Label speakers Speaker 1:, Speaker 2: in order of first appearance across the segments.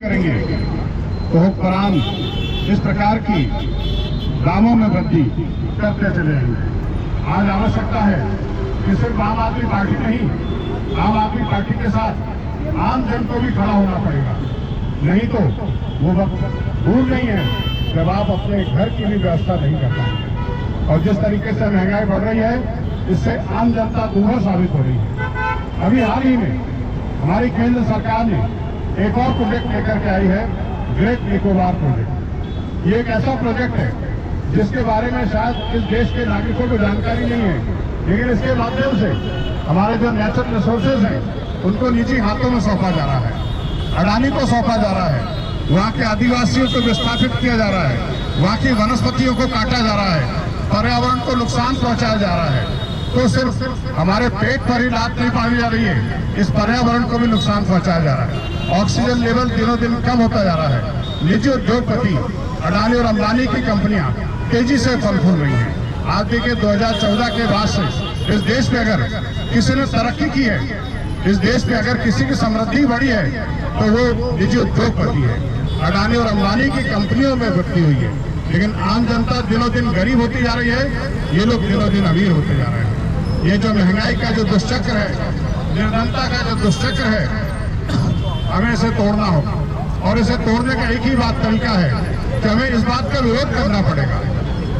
Speaker 1: करेंगे तो हुक्मरान इस प्रकार की दामों में वृद्धि करते चले जाएंगे। आज आवश्यकता है कि सिर्फ आम आदमी पार्टी नहीं, आम आदमी पार्टी के साथ आम जन को भी खड़ा होना पड़ेगा। नहीं तो वो वक्त दूर नहीं है जब आप अपने घर की भी व्यवस्था नहीं कर पाएंगे। और जिस तरीके से महंगाई बढ़ रही है, इससे आम जनता दूर साबित हो रही है। अभी हाल ही में हमारी केंद्र सरकार ने एक और प्रोजेक्ट लेकर के आई है, ग्रेट निकोबार प्रोजेक्ट। ये एक ऐसा प्रोजेक्ट है जिसके बारे में शायद इस देश के नागरिकों को जानकारी नहीं है, लेकिन इसके माध्यम से हमारे जो नेचुरल रिसोर्सेज हैं उनको निजी हाथों में सौंपा जा रहा है, अडानी को सौंपा जा रहा है, वहाँ के आदिवासियों को विस्थापित किया जा रहा है, वहाँ की वनस्पतियों को काटा जा रहा है, पर्यावरण को नुकसान पहुंचाया जा रहा है। तो सिर्फ हमारे पेट पर ही लात नहीं पाई जा रही है, इस पर्यावरण को भी नुकसान पहुंचाया जा रहा है। ऑक्सीजन लेवल दिनों दिन कम होता जा रहा है। निजी उद्योगपति अडानी और अंबानी की कंपनियां तेजी से फल फूल रही हैं। आज देखिए 2014 के बाद से इस देश में अगर किसी ने तरक्की की है, इस देश में अगर किसी की समृद्धि बढ़ी है तो वो निजी उद्योगपति है। अडानी और अंबानी की कंपनियों में वृद्धि हुई है, लेकिन आम जनता दिनों दिन गरीब होती जा रही है, ये लोग दिनों दिन अमीर होते जा रहे हैं। ये जो महंगाई का जो दुष्चक्र है, निर्धनता का जो दुष्चक्र है, हमें इसे तोड़ना होगा। और इसे तोड़ने का एक ही तरीका है कि हमें इस बात का विरोध करना पड़ेगा।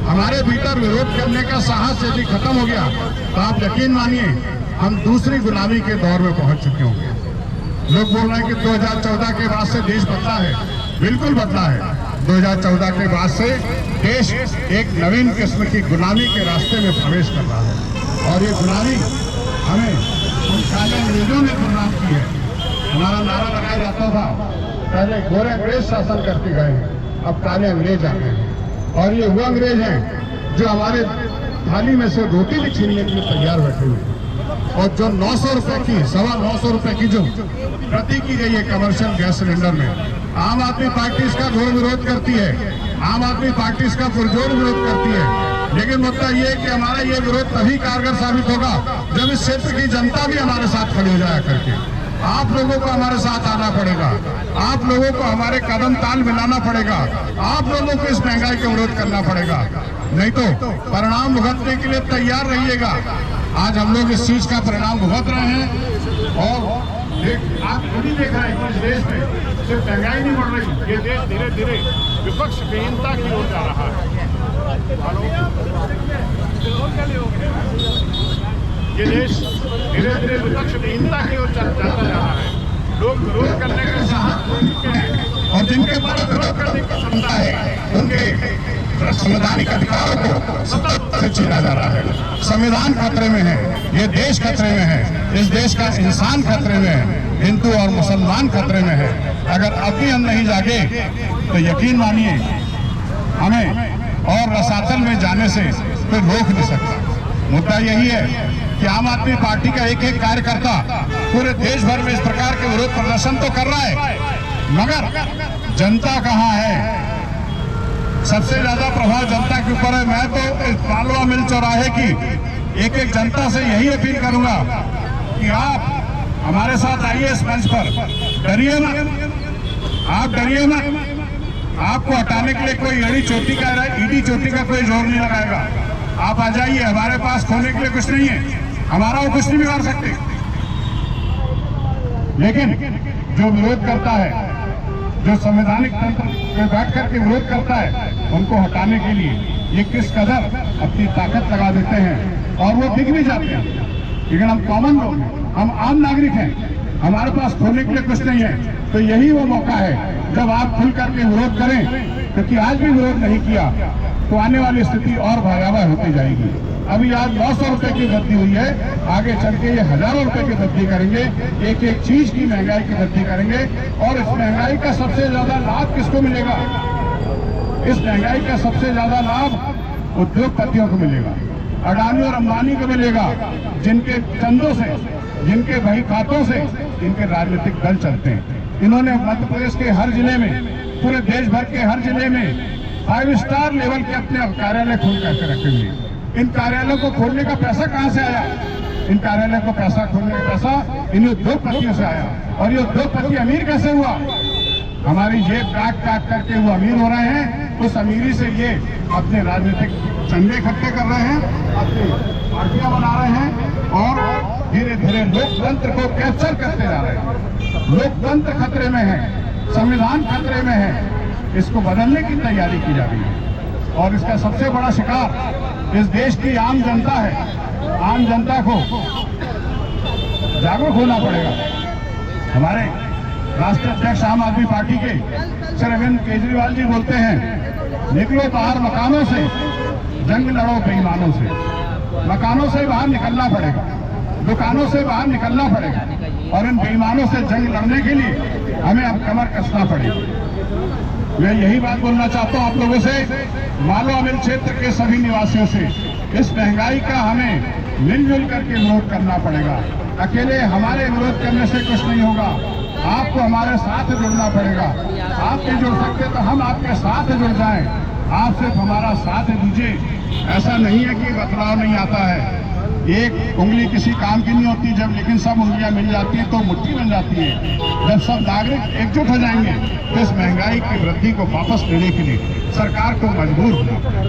Speaker 1: हमारे भीतर विरोध करने का साहस यदि खत्म हो गया तो आप यकीन मानिए हम दूसरी गुलामी के दौर में पहुंच चुके होंगे। लोग बोल रहे हैं कि 2014 के बाद से देश बदला है, बिल्कुल बदला है। 2014 के बाद से देश एक नवीन किस्म की गुलामी के रास्ते में प्रवेश कर रहा है, और ये गुलामी हमें उन काले अंग्रेजों ने गुलाम की है। हमारा नारा लगाया जाता था, पहले गोरे अंग्रेज शासन करके गए हैं, अब काले अंग्रेज आ गए हैं। और ये वो अंग्रेज हैं जो हमारे थाली में से रोटी भी छीनने के लिए तैयार बैठे हुए हैं। और जो 900 रुपए की, 925 रुपए की जो प्रति की गई है कमर्शियल गैस सिलेंडर में, आम आदमी पार्टी इसका घोर विरोध करती है, आम आदमी पार्टी इसका पुरजोर विरोध करती है। लेकिन मुद्दा ये है कि हमारा ये विरोध तभी कारगर साबित होगा जब इस क्षेत्र की जनता भी हमारे साथ खड़ी हो जाया करके। आप लोगों को हमारे साथ आना पड़ेगा, आप लोगों को हमारे कदम ताल मिलाना पड़ेगा, आप लोगों को इस महंगाई का विरोध करना पड़ेगा। नहीं तो परिणाम भुगतने के लिए तैयार रहिएगा। आज हम लोग इस चीज का परिणाम भुगत रहे हैं। और आप खुद देख रहे हैं कि इस देश में सिर्फ महंगाई नहीं बढ़ रही, ये देश धीरे धीरे विपक्ष विहीनता की ओर जा रहा है। ये देश धीरे धीरे विपक्ष विहीनता की ओर जाता जा रहा है। लोग विरोध करने का साहस खो चुके हैं, और जिनके पास विरोध करने की क्षमता है उनके संवैधानिक अधिकारों को सतत छीना जा रहा है। संविधान खतरे में है, ये देश खतरे में है, इस देश का इंसान खतरे में है, हिंदू और मुसलमान खतरे में है। अगर अब भी हम नहीं जागे तो यकीन मानिए हमें और रसातल में जाने से कोई रोक नहीं सकता। मुद्दा यही है कि आम आदमी पार्टी का एक एक कार्यकर्ता पूरे देश भर में इस प्रकार के विरोध प्रदर्शन तो कर रहा है, मगर जनता कहाँ है? सबसे ज्यादा प्रभाव जनता के ऊपर है। मैं तो इस पालवा मिल चौराहे की एक एक जनता से यही अपील करूंगा कि आप हमारे साथ आइए इस मंच पर, डरिए मत, आप डरिए मत। आपको हटाने के लिए कोई ईडी चोटी का कोई जोर नहीं लगाएगा। आप आ जाइए, हमारे पास खोने के लिए कुछ नहीं है, हमारा वो कुछ नहीं बिगाड़ सकते। लेकिन जो विरोध करता है, जो संवैधानिक तंत्र में बैठ करके विरोध करता है, उनको हटाने के लिए ये किस कदर अपनी ताकत लगा देते हैं, और वो दिख भी जाते हैं। लेकिन हम कॉमन लोग हैं, हम आम नागरिक हैं, हमारे पास खोने के लिए कुछ नहीं है। तो यही वो मौका है जब आप खुल करके विरोध करें, क्योंकि आज भी विरोध नहीं किया तो आने वाली स्थिति और भयावह होती जाएगी। अभी आज 900 रुपए की वृद्धि हुई है, आगे चल के ये हजारों रुपए की वृद्धि करेंगे, एक एक चीज की महंगाई की वृद्धि करेंगे। और इस महंगाई का सबसे ज्यादा लाभ किसको मिलेगा? इस महंगाई का सबसे ज्यादा लाभ उद्योगपतियों को मिलेगा, अडानी और अंबानी को मिलेगा, जिनके चंदों से, जिनके बही खातों से इनके राजनीतिक दल चलते हैं। इन्होंने मध्य प्रदेश के हर जिले में, पूरे देश भर के हर जिले में 5 स्टार लेवल के अपने कार्यालय खोल करके रखे हुए। इन कार्यालयों को खोलने का पैसा कहाँ से आया? इन कार्यालय को पैसा खोलने का पैसा इन उद्योगपतियों से आया। और ये उद्योगपति अमीर कैसे हुआ? हमारी जेब काट काट करके वो अमीर हो रहे हैं। उस अमीरी से ये अपने राजनीतिक चंदे इकट्ठे कर रहे हैं, अपनी पार्टियां बना रहे हैं और धीरे धीरे लोकतंत्र को कैप्चर करते जा रहे हैं। लोकतंत्र खतरे में है, संविधान खतरे में है। इसको बदलने की तैयारी की जा रही है और इसका सबसे बड़ा शिकार इस देश की आम जनता है। आम जनता को जागरूक होना पड़ेगा। हमारे राष्ट्रीय अध्यक्ष आम आदमी पार्टी के श्री अरविंद केजरीवाल जी बोलते हैं, निकलो बाहर मकानों से, जंग लड़ो बेईमानों से। मकानों से बाहर निकलना पड़ेगा, दुकानों से बाहर निकलना पड़ेगा और इन बेईमानों से जंग लड़ने के लिए हमें अब कमर कसना पड़ेगा। मैं यही बात बोलना चाहता हूं आप लोगों से, मालो अमिल क्षेत्र के सभी निवासियों से, इस महंगाई का हमें मिलजुल करके विरोध करना पड़ेगा। अकेले हमारे विरोध करने से कुछ नहीं होगा, आपको हमारे साथ जुड़ना पड़ेगा। आप नहीं जुड़ सकते तो हम आपके साथ जुड़ जाएं। आप सिर्फ हमारा साथ दीजिए। ऐसा नहीं है कि बदलाव नहीं आता है, एक उंगली किसी काम की नहीं होती जब, लेकिन सब उंगलियां मिल जाती है तो मुट्ठी बन जाती है। जब सब नागरिक एकजुट हो जाएंगे तो इस महंगाई की वृद्धि को वापस लेने के लिए सरकार को मजबूर होना पड़ेगा।